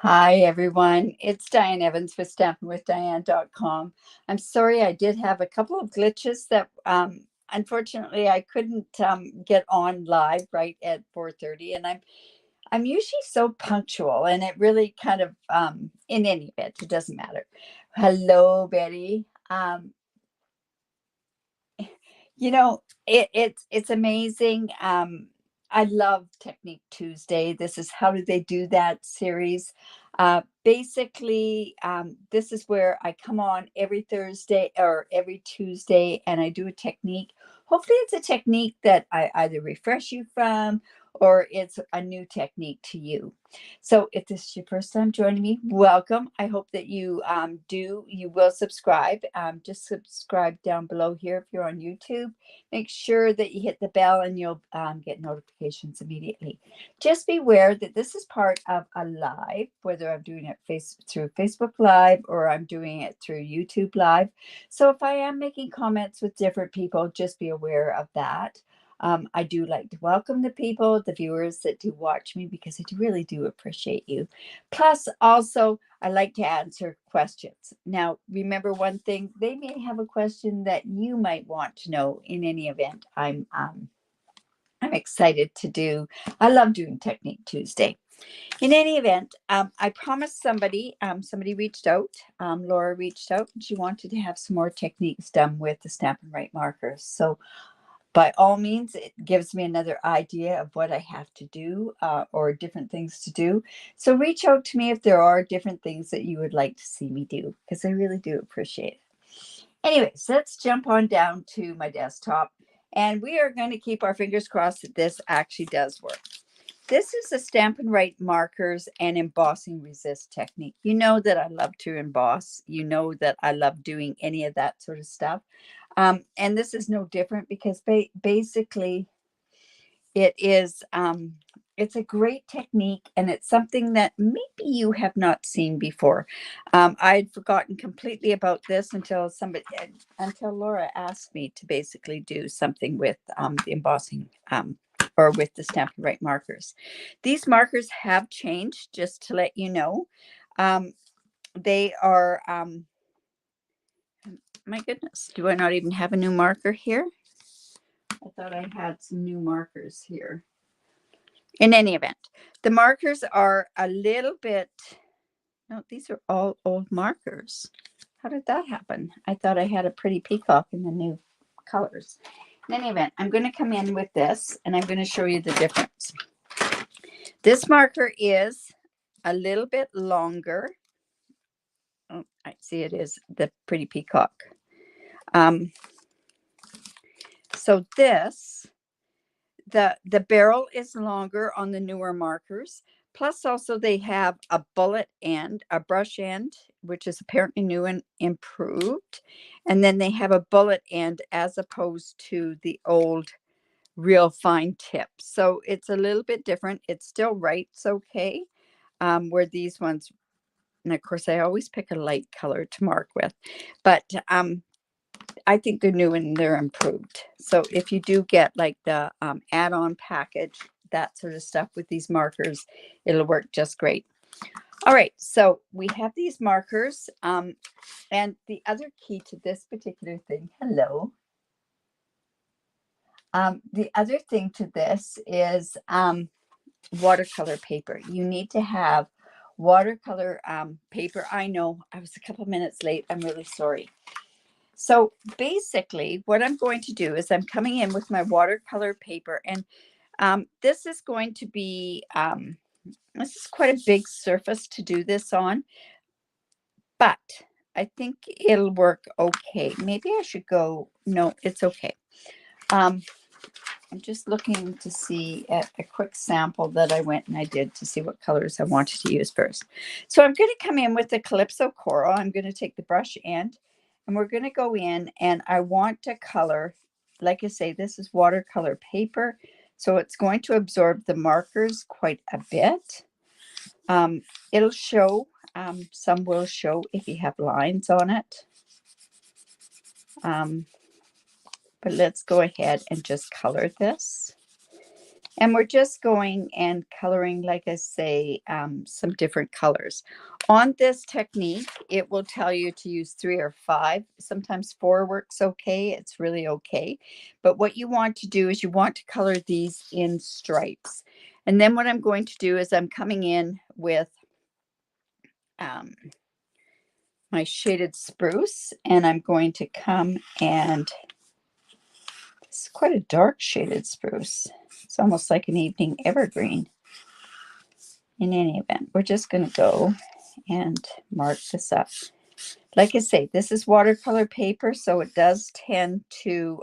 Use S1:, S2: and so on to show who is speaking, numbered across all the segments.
S1: Hi, everyone. It's Diane Evans with stampinwithdiane.com. I'm sorry I did have a couple of glitches that unfortunately I couldn't get on live right at 4:30, and I'm usually so punctual, and it really kind of in any event, it doesn't matter. Hello, Betty. It's amazing. I love Technique Tuesday. This is How Do They Do That series. Basically, this is where I come on every Thursday or every Tuesday and I do a technique. Hopefully, it's a technique that I either refresh you from or it's a new technique to you. So if this is your first time joining me, welcome. I hope that you will subscribe. Just subscribe down below here if you're on YouTube. Make sure that you hit the bell and you'll get notifications immediately. Just beware that this is part of a live, whether I'm doing it through Facebook Live or I'm doing it through YouTube Live. So if I am making comments with different people, just be aware of that. I do like to welcome the people, the viewers that do watch me, because I really do appreciate you. Plus, also, I like to answer questions. Now, remember one thing, they may have a question that you might want to know. In any event, I'm excited to do. I love doing Technique Tuesday. In any event, I promised somebody reached out. Laura reached out and she wanted to have some more techniques done with the Stampin' Write markers. So by all means, it gives me another idea of what I have to do or different things to do. So reach out to me if there are different things that you would like to see me do, because I really do appreciate it. Anyways, let's jump on down to my desktop, and we are going to keep our fingers crossed that this actually does work. This is the Stampin' Write Markers and Embossing Resist technique. You know that I love to emboss. You know that I love doing any of that sort of stuff. And this is no different because basically it's a great technique, and it's something that maybe you have not seen before. I'd forgotten completely about this until Laura asked me to basically do something with the embossing or with the Stampin' Write markers. These markers have changed, just to let you know. They are my goodness, do I not even have a new marker here? I thought I had some new markers here. In any event, the markers are a little bit, no, these are all old markers. How did that happen? I thought I had a pretty peacock in the new colors. In any event, I'm going to come in with this and I'm going to show you the difference. This marker is a little bit longer. Oh, I see it is the pretty peacock. So this, the barrel is longer on the newer markers. Plus also they have a bullet end, a brush end, which is apparently new and improved. And then they have a bullet end as opposed to the old real fine tip. So it's a little bit different. It still writes okay. Where these ones, and of course I always pick a light color to mark with, but I think they're new and they're improved. So if you do get like the add-on package, that sort of stuff with these markers, it'll work just great. All right, so we have these markers. And the other key to this particular thing, hello. The other thing to this is watercolor paper. You need to have watercolor paper. I know I was a couple minutes late. I'm really sorry. So basically what I'm going to do is I'm coming in with my watercolor paper, and this is going to be, this is quite a big surface to do this on, but I think it'll work okay. Maybe I should go, no, it's okay. I'm just looking to see at a quick sample that I went and I did to see what colors I wanted to use first. So I'm going to come in with the Calypso Coral. I'm going to take the brush end and we're going to go in, and I want to color, like I say, this is watercolor paper. So it's going to absorb the markers quite a bit. It'll show, some will show if you have lines on it. But let's go ahead and just color this. And we're just going and coloring, like I say, some different colors. On this technique, it will tell you to use 3 or 5. Sometimes 4 works okay. It's really okay. But what you want to do is you want to color these in stripes. And then what I'm going to do is I'm coming in with my shaded spruce, and I'm going to come and it's quite a dark shaded spruce. It's almost like an evening evergreen. In any event, we're just going to go and mark this up. Like I say, this is watercolor paper, so it does tend to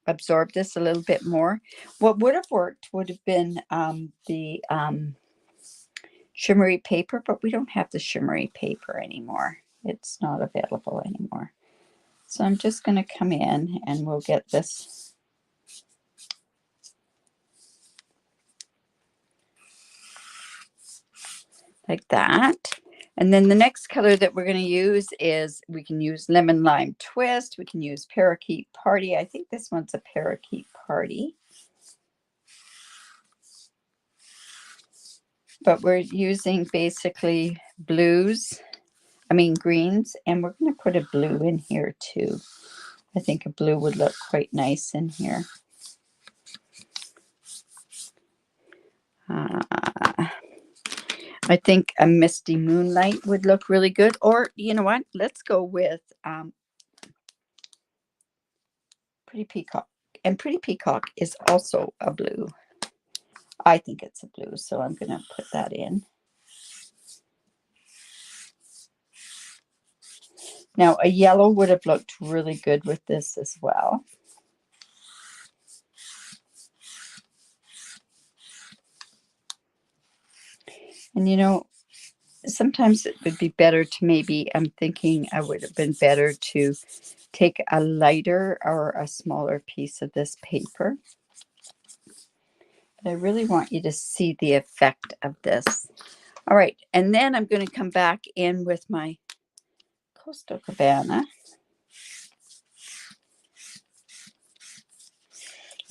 S1: absorb this a little bit more. What would have worked would have been the shimmery paper, but we don't have the shimmery paper anymore. It's not available anymore. So I'm just going to come in and we'll get this like that. And then the next color that we're going to use is, we can use Lemon Lime Twist. We can use Parakeet Party. I think this one's a Parakeet Party. But we're using basically greens, and we're going to put a blue in here too. I think a blue would look quite nice in here. I think a Misty Moonlight would look really good. Or, you know what? Let's go with Pretty Peacock. And Pretty Peacock is also a blue. I think it's a blue, so I'm going to put that in. Now, a yellow would have looked really good with this as well. And, you know, sometimes it would be better to maybe, I'm thinking I would have been better to take a lighter or a smaller piece of this paper. But I really want you to see the effect of this. All right, and then I'm going to come back in with my Coastal Cabana.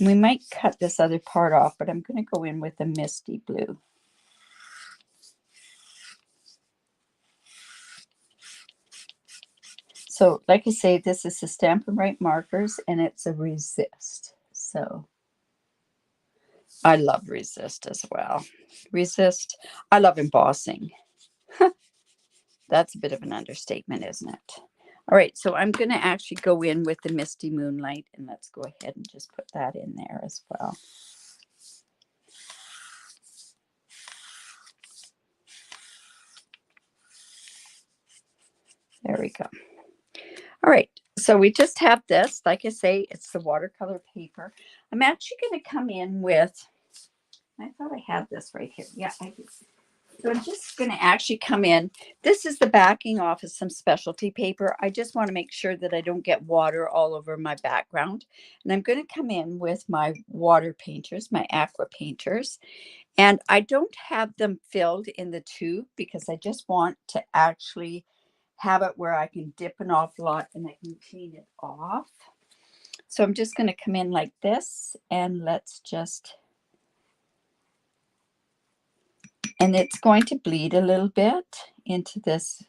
S1: We might cut this other part off, but I'm going to go in with a misty blue. So, like I say, this is the Stampin' Write Markers, and it's a resist. So, I love resist as well. Resist, I love embossing. That's a bit of an understatement, isn't it? All right, so I'm going to actually go in with the Misty Moonlight, and let's go ahead and just put that in there as well. There we go. All right, so we just have this. Like I say, it's the watercolor paper. I'm actually going to come in with, I thought I had this right here. Yeah, I do. So I'm just going to actually come in. This is the backing off of some specialty paper. I just want to make sure that I don't get water all over my background. And I'm going to come in with my water painters, my aqua painters. And I don't have them filled in the tube because I just want to actually have it where I can dip an awful lot and I can clean it off. So I'm just going to come in like this, and let's just, and it's going to bleed a little bit into this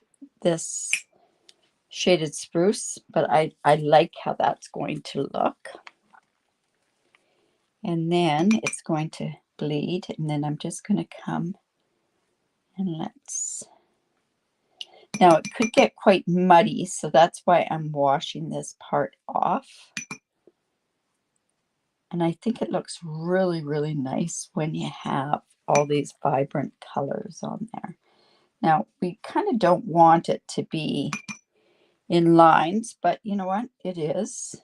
S1: shaded spruce, but I like how that's going to look. And then it's going to bleed, and then I'm just going to come and let's, now it could get quite muddy, so that's why I'm washing this part off. And I think it looks really, really nice when you have all these vibrant colors on there. Now, we kind of don't want it to be in lines, but you know what? It is.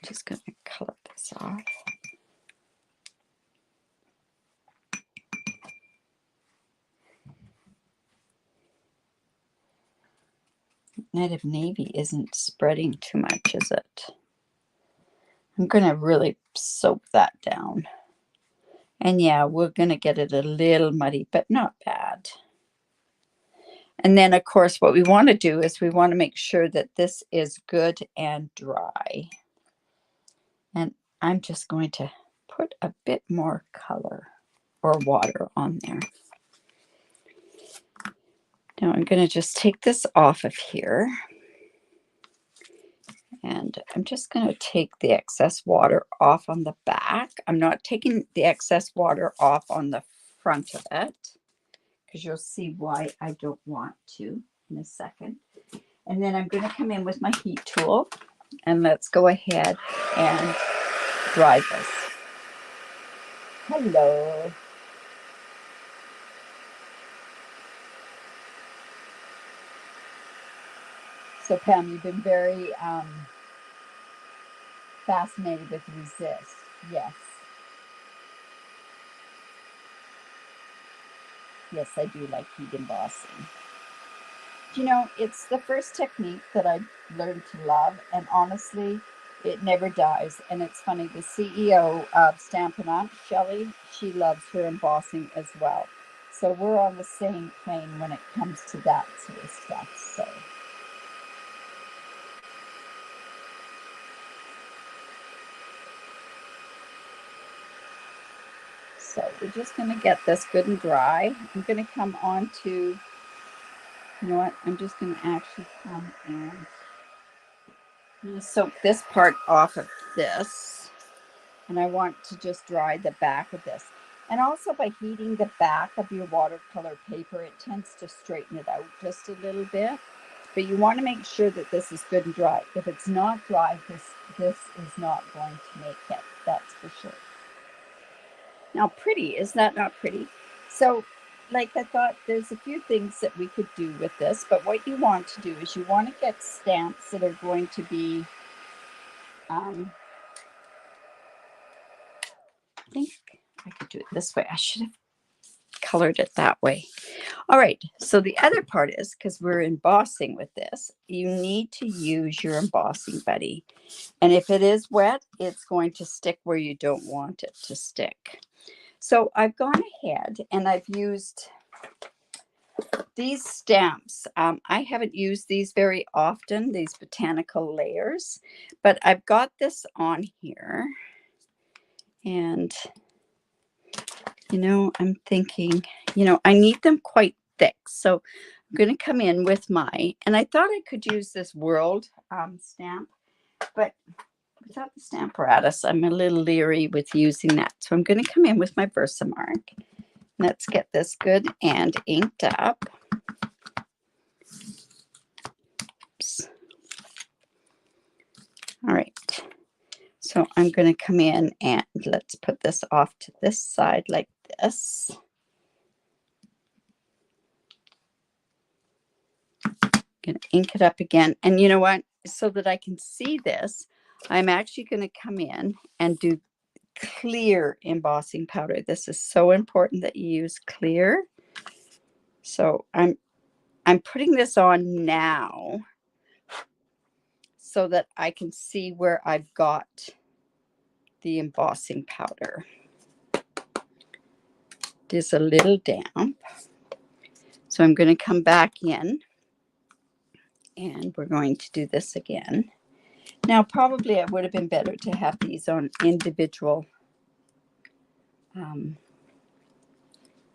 S1: Just going to color this off. Native Navy isn't spreading too much, is it? I'm going to really soak that down. And yeah, we're going to get it a little muddy, but not bad. And then, of course, what we want to do is we want to make sure that this is good and dry. And I'm just going to put a bit more color or water on there. Now I'm going to just take this off of here. And I'm just going to take the excess water off on the back. I'm not taking the excess water off on the front of it, because you'll see why I don't want to in a second. And then I'm going to come in with my heat tool, and let's go ahead and dry this. Hello. So Pam, you've been very fascinated with resist. Yes. Yes, I do like heat embossing. You know, it's the first technique that I learned to love, and honestly, it never dies. And it's funny, the CEO of Stampin Up, Shelley, she loves her embossing as well. So we're on the same plane when it comes to that sort of stuff. So we're just going to get this good and dry. I'm going to come on to, you know what, I'm just going to actually come and I'm going to soak this part off of this. And I want to just dry the back of this. And also by heating the back of your watercolor paper, it tends to straighten it out just a little bit. But you want to make sure that this is good and dry. If it's not dry, this is not going to make it. That's for sure. Now, pretty, is that not pretty? So, like I thought, there's a few things that we could do with this. But what you want to do is you want to get stamps that are going to be I think I could do it this way. I should have colored it that way. All right, so the other part is, because we're embossing with this, you need to use your embossing buddy. And if it is wet, it's going to stick where you don't want it to stick. So I've gone ahead and I've used these stamps. I haven't used these very often, these botanical layers, but I've got this on here. And you know, I'm thinking, you know, I need them quite thick. So I'm going to come in with my, and I thought I could use this world stamp, but without the Stamparatus, I'm a little leery with using that. So I'm going to come in with my Versamark. Let's get this good and inked up. Oops. All right. So I'm going to come in and let's put this off to this side like this. Going to ink it up again. And you know what? So that I can see this, I'm actually going to come in and do clear embossing powder. This is so important that you use clear. So I'm putting this on now so that I can see where I've got the embossing powder. It is a little damp. So I'm going to come back in and we're going to do this again. Now, probably it would have been better to have these on individual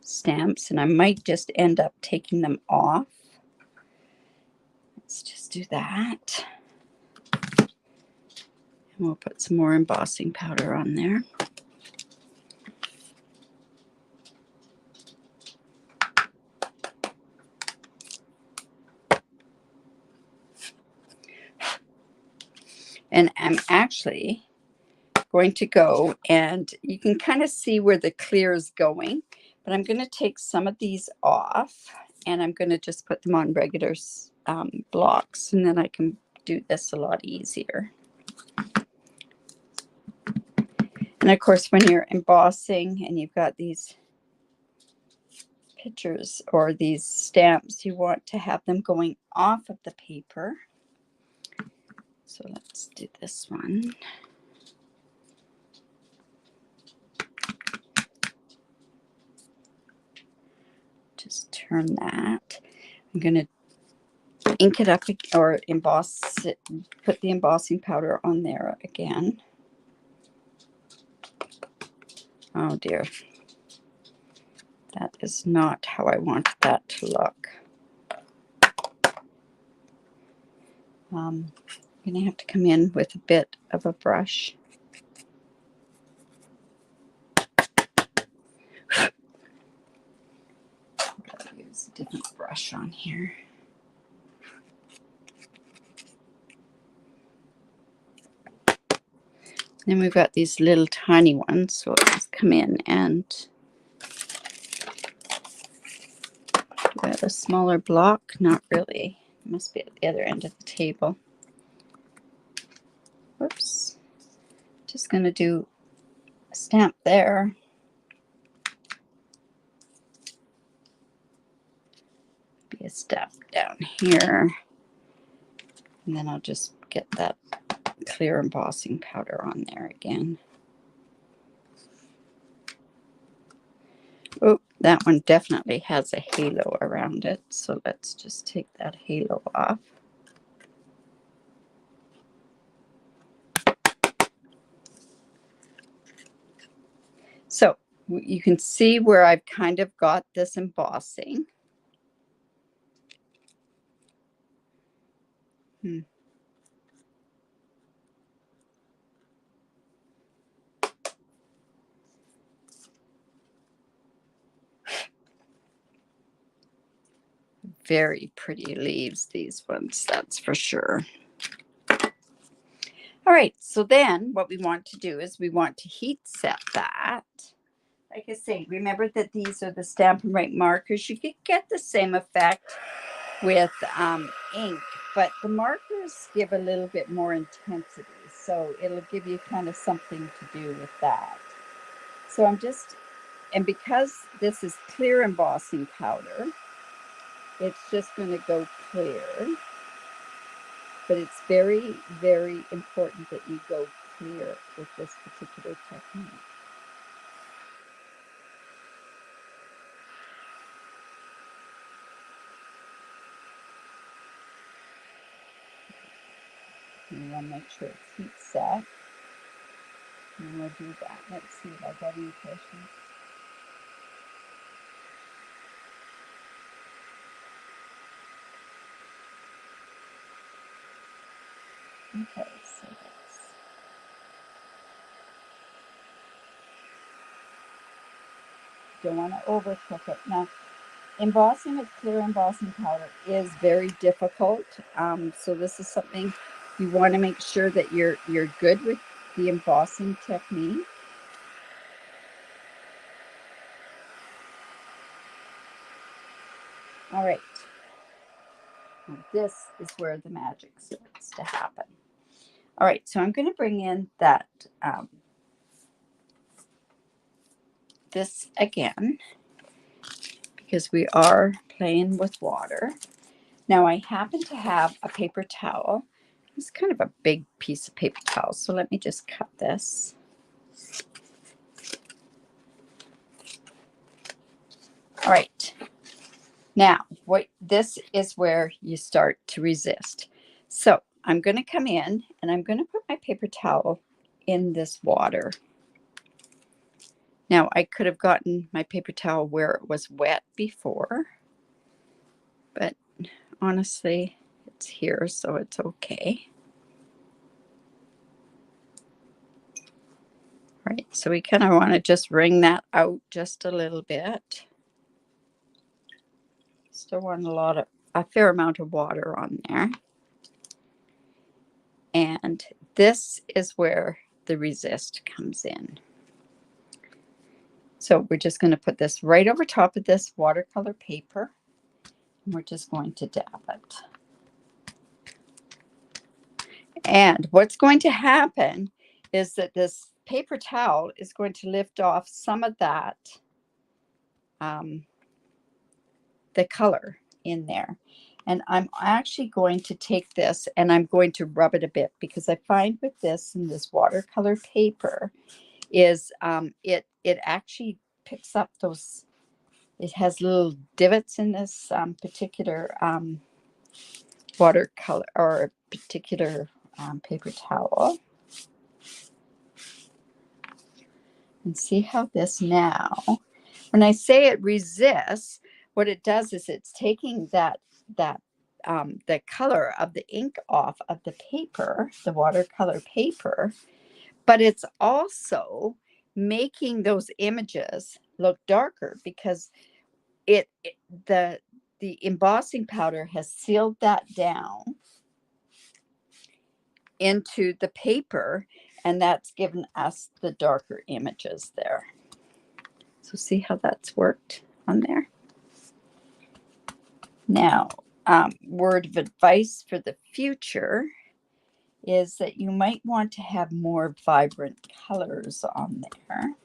S1: stamps, and I might just end up taking them off. Let's just do that. And we'll put some more embossing powder on there. And I'm actually going to go, and you can kind of see where the clear is going, but I'm going to take some of these off and I'm going to just put them on regular blocks, and then I can do this a lot easier. And of course, when you're embossing and you've got these pictures or these stamps, you want to have them going off of the paper. So let's do this one. Just turn that. I'm going to ink it up or emboss it, put the embossing powder on there again. Oh dear. That is not how I want that to look. I'm going to have to come in with a bit of a brush. I'll use a different brush on here. Then we've got these little tiny ones, so I'll just come in and do I have a smaller block? Not really. It must be at the other end of the table. Whoops. Just going to do a stamp there. Be a step down here. And then I'll just get that clear embossing powder on there again. Oh, that one definitely has a halo around it. So let's just take that halo off. So you can see where I've kind of got this embossing. Very pretty leaves, these ones, that's for sure. All right, so then what we want to do is we want to heat set that. Like I say, remember that these are the Stampin' Write markers. You could get the same effect with ink, but the markers give a little bit more intensity, so it'll give you kind of something to do with that. So I'm just, and because this is clear embossing powder, it's just going to go clear. But it's very, very important that you go clear with this particular technique. You want to make sure it's heat set. And we'll do that. Let's see if I got any questions. Okay, so that's, don't want to overcook it. Now, embossing with clear embossing powder is very difficult. So this is something you want to make sure that you're good with the embossing technique. All right. Now this is where the magic starts to happen. All right, so I'm going to bring in that this again, because we are playing with water. Now I happen to have a paper towel. It's kind of a big piece of paper towel, so let me just cut this. All right, now this is where you start to resist. So I'm going to come in and I'm going to put my paper towel in this water. Now I could have gotten my paper towel where it was wet before, but honestly, it's here, so it's okay. All right, so we kind of want to just wring that out just a little bit. Still want a fair amount of water on there. And this is where the resist comes in. So we're just going to put this right over top of this watercolor paper. And we're just going to dab it. And what's going to happen is that this paper towel is going to lift off some of that, the color in there. And I'm actually going to take this and I'm going to rub it a bit, because I find with this and this watercolor paper is it actually picks up those, it has little divots in this particular watercolor or particular paper towel. And see how this now, when I say it resists, what it does is it's taking the color of the ink off of the paper, the watercolor paper, but it's also making those images look darker because the embossing powder has sealed that down into the paper, and that's given us the darker images there. So see how that's worked on there. Now, word of advice for the future is that you might want to have more vibrant colors on there.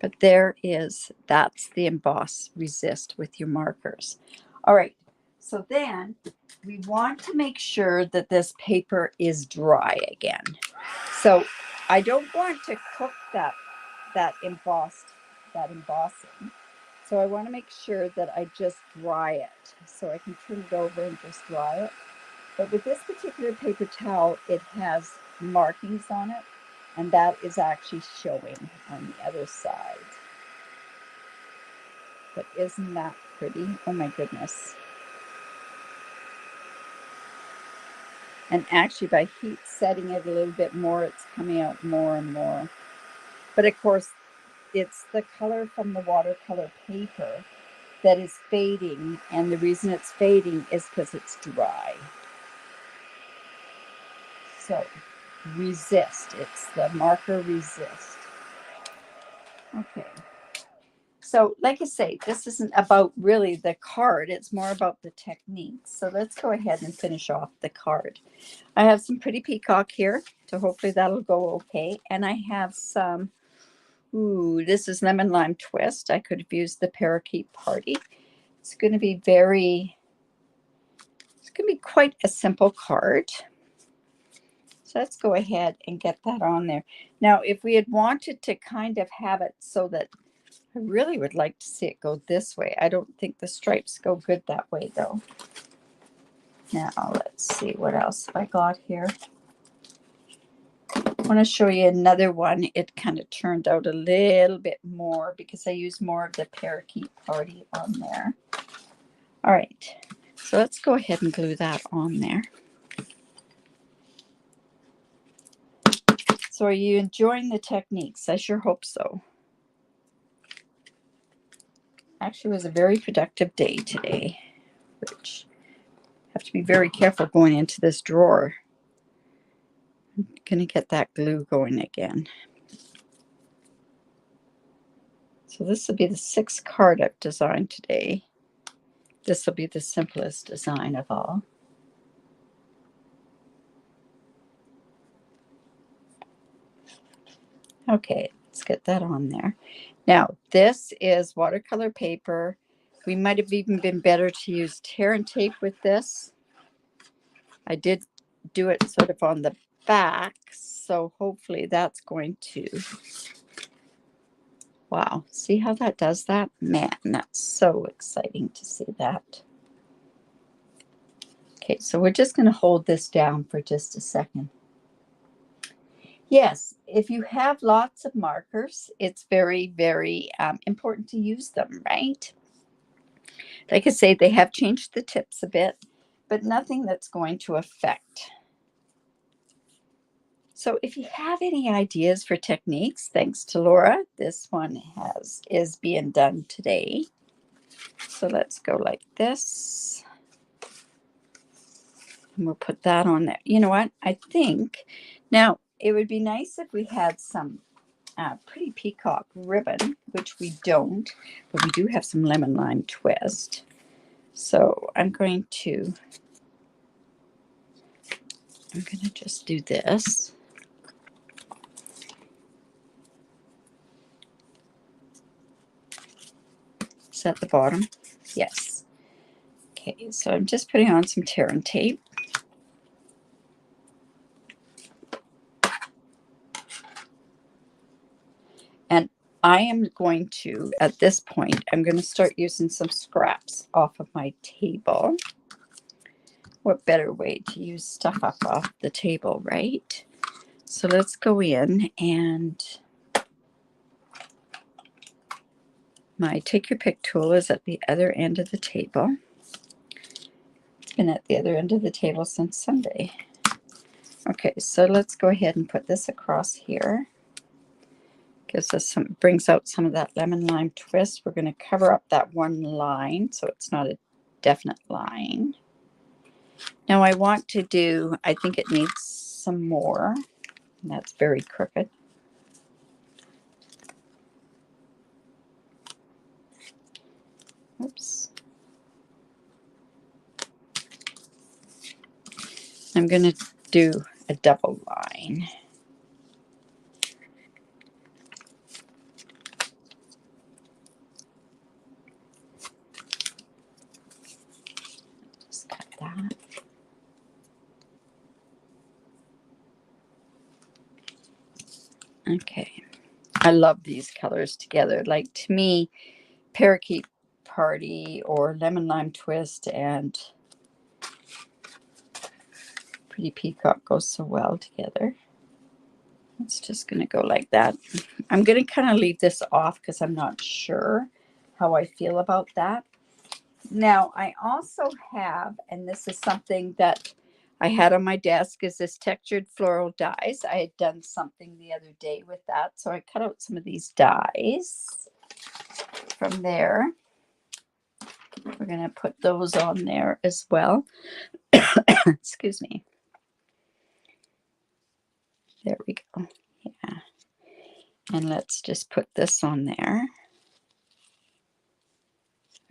S1: But that's the emboss resist with your markers. All right, so then we want to make sure that this paper is dry again. So I don't want to cook that embossing. So I want to make sure that I just dry it. So I can turn it over and just dry it. But with this particular paper towel, it has markings on it, and that is actually showing on the other side. But isn't that pretty? Oh my goodness. And actually by heat setting it a little bit more, it's coming out more and more. But of course, it's the color from the watercolor paper that is fading, and the reason it's fading is because it's dry. So resist, it's the marker resist. Okay. So like I say, this isn't about really the card, it's more about the techniques. So let's go ahead and finish off the card. I have some pretty peacock here, so hopefully that'll go okay. And I have some, this is lemon lime twist. I could have used the parakeet party. It's going to be quite a simple card. So let's go ahead and get that on there. Now, if we had wanted to kind of have it so that I really would like to see it go this way. I don't think the stripes go good that way, though. Now, let's see what else I got here. I want to show you another one. It kind of turned out a little bit more because I used more of the parakeet party on there. All right, so let's go ahead and glue that on there. So are you enjoying the techniques? I sure hope so. Actually, it was a very productive day today, which I have to be very careful going into this drawer. I'm going to get that glue going again. So this will be the 6th card I've designed today. This will be the simplest design of all. Okay, let's get that on there. Now, this is watercolor paper. We might have even been better to use tear and tape with this. I did do it sort of on the back, so hopefully that's going to, wow, see how that does that? Man, that's so exciting to see that. Okay, so we're just going to hold this down for just a second. Yes, if you have lots of markers, it's very, very important to use them, right? Like I say, they have changed the tips a bit, but nothing that's going to affect. So if you have any ideas for techniques, thanks to Laura, this one is being done today. So let's go like this. And we'll put that on there. You know what? I think now it would be nice if we had some pretty peacock ribbon, which we don't, but we do have some lemon lime twist. So I'm going to just do this. Is that the bottom? Yes. Okay, so I'm just putting on some tear and tape. And I am going to, at this point, I'm going to start using some scraps off of my table. What better way to use stuff up off the table, right? So let's go in and My take your pick tool is at the other end of the table. It's been at the other end of the table since Sunday. Okay, so let's go ahead and put this across here. Gives us some, brings out some of that lemon lime twist. We're going to cover up that one line so it's not a definite line. Now I want to do, I think it needs some more. And that's very crooked. Oops. I'm going to do a double line. Just cut that. Okay. I love these colors together. Like, to me, Parakeet Party or Lemon Lime Twist and Pretty Peacock goes so well together. It's just going to go like that. I'm going to kind of leave this off because I'm not sure how I feel about that. Now, I also have, and this is something that I had on my desk, is this textured floral dies. I had done something the other day with that, so I cut out some of these dies from there. We're going to put those on there as well. Excuse me. There we go. Yeah. And let's just put this on there.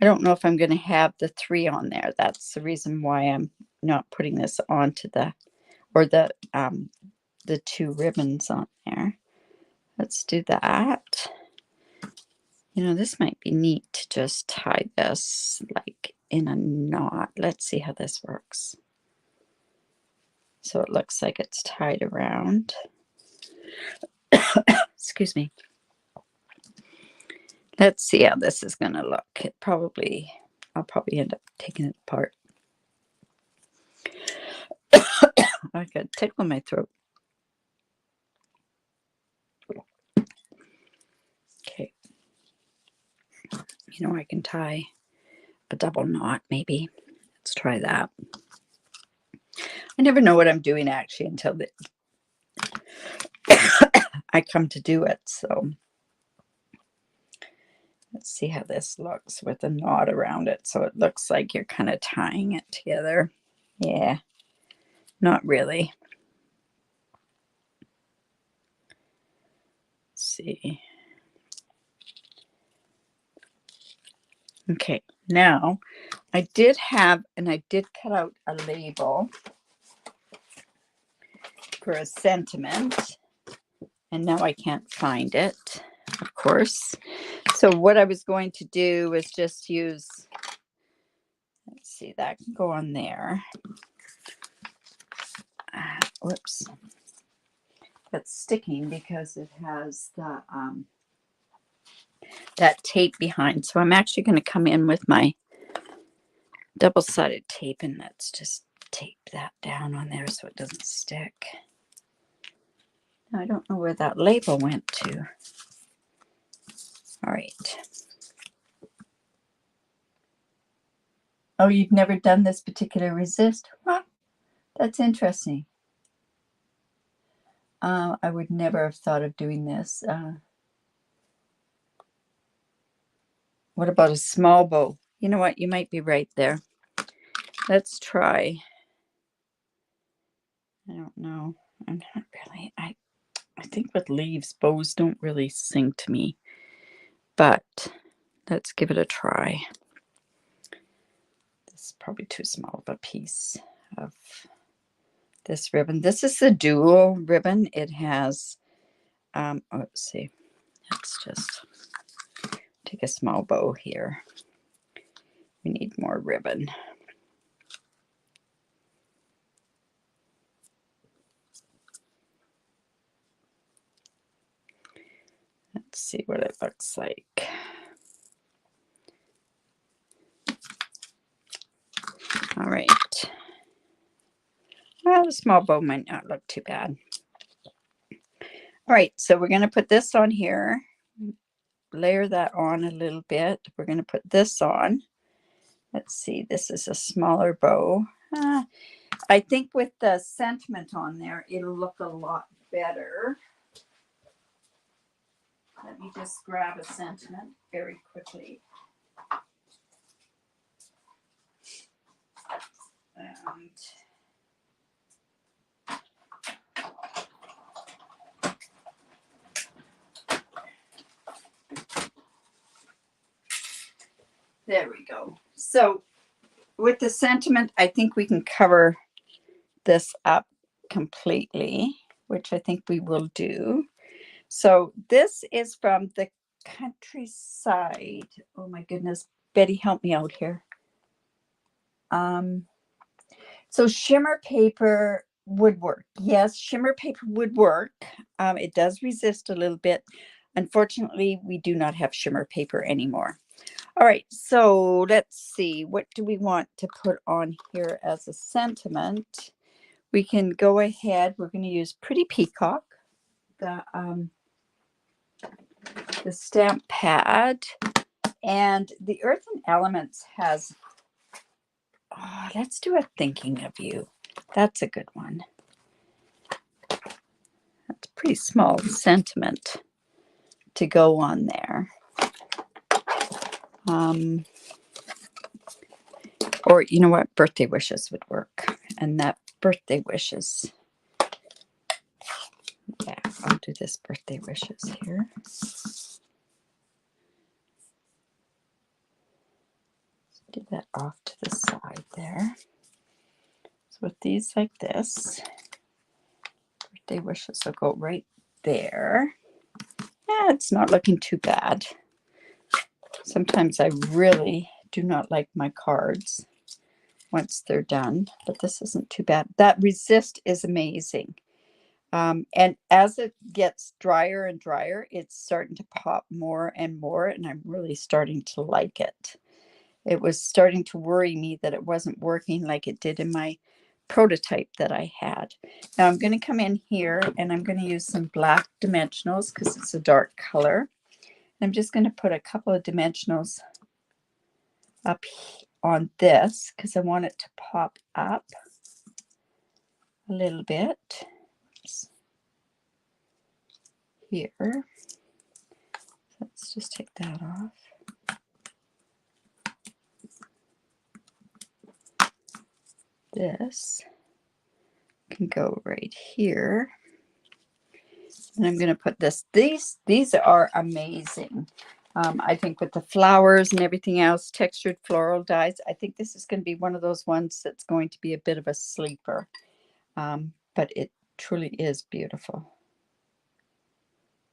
S1: I don't know if I'm going to have the 3 on there. That's the reason why I'm not putting this onto the, or the 2 ribbons on there. Let's do that. You know, this might be neat to just tie this like in a knot. Let's see how this works. So it looks like it's tied around. Excuse me. Let's see how this is going to look. I'll probably end up taking it apart. I got a tickle in my throat. Okay. You know, I can tie a double knot maybe. Let's try that. I never know what I'm doing actually until I come to do it. So let's see how this looks with a knot around it. So it looks like you're kind of tying it together. Yeah, not really. Let's see. Okay, now I did have, and I did cut out a label for a sentiment, and now I can't find it, of course. So what I was going to do was just use, let's see, that can go on there. Whoops. That's sticking because it has the that tape behind. So I'm actually going to come in with my double-sided tape, and let's just tape that down on there so it doesn't stick. I don't know where that label went to. All right. Oh, you've never done this particular resist? Huh? That's interesting. I would never have thought of doing this. What about a small bow? You know what? You might be right there. Let's try. I don't know. I'm not really. I think with leaves, bows don't really sing to me. But let's give it a try. This is probably too small of a piece of this ribbon. This is the dual ribbon. It has, let's see. Let's just take a small bow here. We need more ribbon. Let's see what it looks like. All right. Well, the small bow might not look too bad. All right, so we're going to put this on here. layer that on a little bit. We're going to put this on. Let's see, this is a smaller bow. I think with the sentiment on there, it'll look a lot better. Let me just grab a sentiment very quickly. And there we go. So with the sentiment, I think we can cover this up completely, which I think we will do. So this is from the Countryside. Oh my goodness, Betty, help me out here. So shimmer paper would work. Yes, shimmer paper would work. It does resist a little bit. Unfortunately, we do not have shimmer paper anymore. All right, so let's see. What do we want to put on here as a sentiment? We can go ahead. We're going to use Pretty Peacock, the stamp pad, and the Earth and Elements has, let's do a Thinking of You. That's a good one. That's a pretty small sentiment to go on there. Or you know what, birthday wishes would work. And that birthday wishes. Yeah, I'll do this birthday wishes here. Do that off to the side there. So with these like this, birthday wishes will go right there. Yeah, it's not looking too bad. Sometimes I really do not like my cards once they're done, but this isn't too bad. That resist is amazing. And as it gets drier and drier, it's starting to pop more and more, and I'm really starting to like it. It was starting to worry me that it wasn't working like it did in my prototype that I had. Now I'm going to come in here and I'm going to use some black dimensionals because it's a dark color. I'm just going to put a couple of dimensionals up on this because I want it to pop up a little bit. Oops. Here. Let's just take that off. This can go right here. And I'm going to put this. These are amazing. I think with the flowers and everything else, textured floral dies, I think this is going to be one of those ones that's going to be a bit of a sleeper. But it truly is beautiful.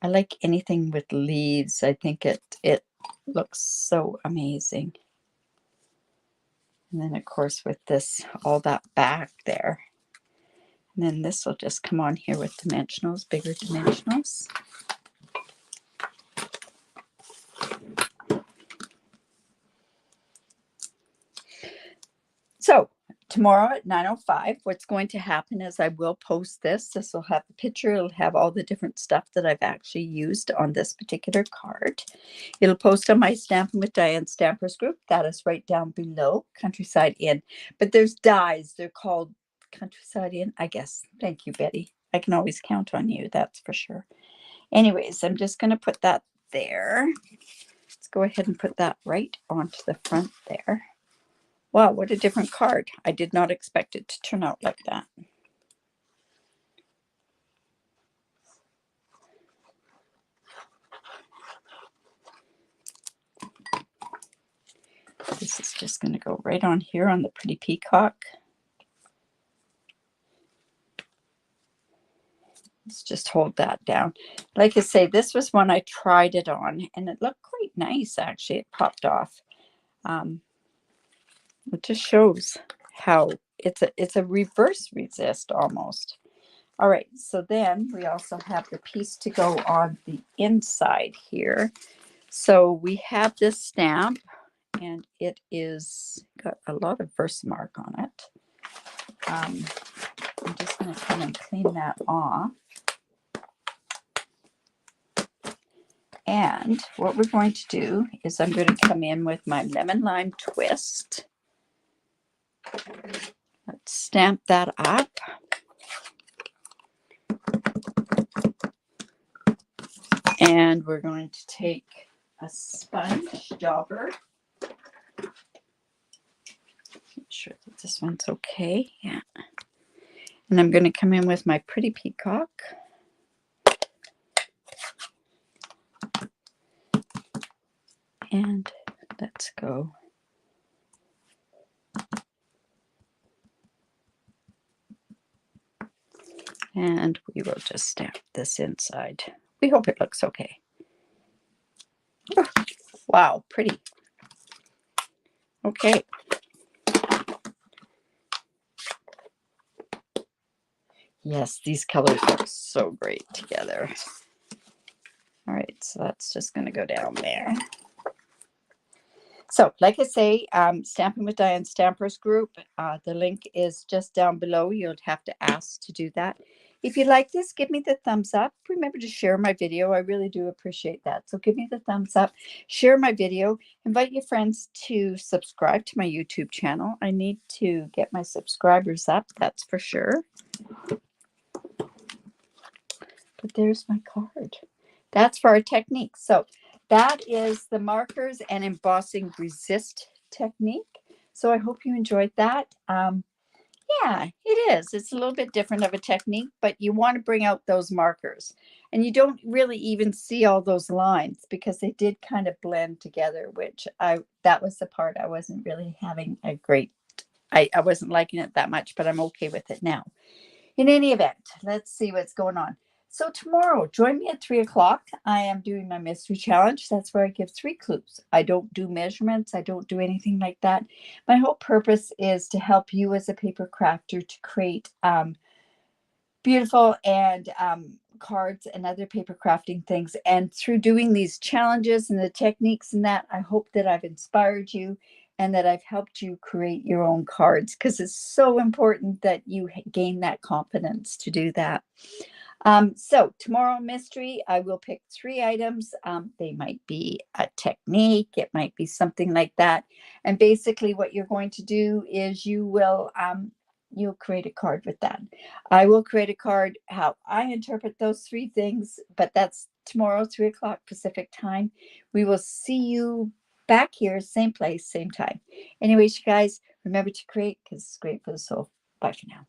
S1: I like anything with leaves. I think it looks so amazing. And then, of course, with this, all that back there. And then this will just come on here with dimensionals, bigger dimensionals. So tomorrow at 9:05, what's going to happen is I will post this. This will have the picture. It'll have all the different stuff that I've actually used on this particular card. It'll post on my Stampin' with Diane Stampers group. That is right down below, Countryside Inn. But there's dies. They're called Countryside Inn, I guess. Thank you, Betty. I can always count on you, that's for sure. Anyways, I'm just going to put that there. Let's go ahead and put that right onto the front there. Wow, what a different card. I did not expect it to turn out like that. This is just going to go right on here on the Pretty Peacock. Let's just hold that down. Like I say, this was one I tried it on, and it looked quite nice, actually. It popped off. It just shows how it's a reverse resist almost. All right, so then we also have the piece to go on the inside here. So we have this stamp, and it is got a lot of Versamark on it. I'm just going to come and clean that off. And what we're going to do is I'm going to come in with my lemon lime twist. Let's stamp that up. And we're going to take a sponge dauber. Make sure that this one's okay. Yeah. And I'm going to come in with my pretty peacock. And let's go. And we will just stamp this inside. We hope it looks okay. Oh, wow, pretty. Okay. Yes, these colors look so great together. All right, so that's just going to go down there. So, like I say, Stampin' with Diane Stampers group, the link is just down below. You'll have to ask to do that. If you like this, give me the thumbs up. Remember to share my video. I really do appreciate that. So give me the thumbs up, share my video, invite your friends to subscribe to my YouTube channel. I need to get my subscribers up, that's for sure. But there's my card. That's for our technique. So that is the markers and embossing resist technique. So I hope you enjoyed that. Yeah, it is. It's a little bit different of a technique, but you want to bring out those markers. And you don't really even see all those lines because they did kind of blend together, which that was the part I wasn't really having a great, I wasn't liking it that much, but I'm okay with it now. In any event, let's see what's going on. So tomorrow, join me at 3 o'clock. I am doing my mystery challenge. That's where I give 3 clues. I don't do measurements. I don't do anything like that. My whole purpose is to help you as a paper crafter to create beautiful and cards and other paper crafting things. And through doing these challenges and the techniques and that, I hope that I've inspired you and that I've helped you create your own cards, because it's so important that you gain that confidence to do that. So tomorrow mystery, I will pick 3 items. They might be a technique. It might be something like that. And basically what you're going to do is you will, you'll create a card with that. I will create a card how I interpret those 3 things, but that's tomorrow, 3 o'clock Pacific time. We will see you back here, same place, same time. Anyways, you guys, remember to create because it's great for the soul. Bye for now.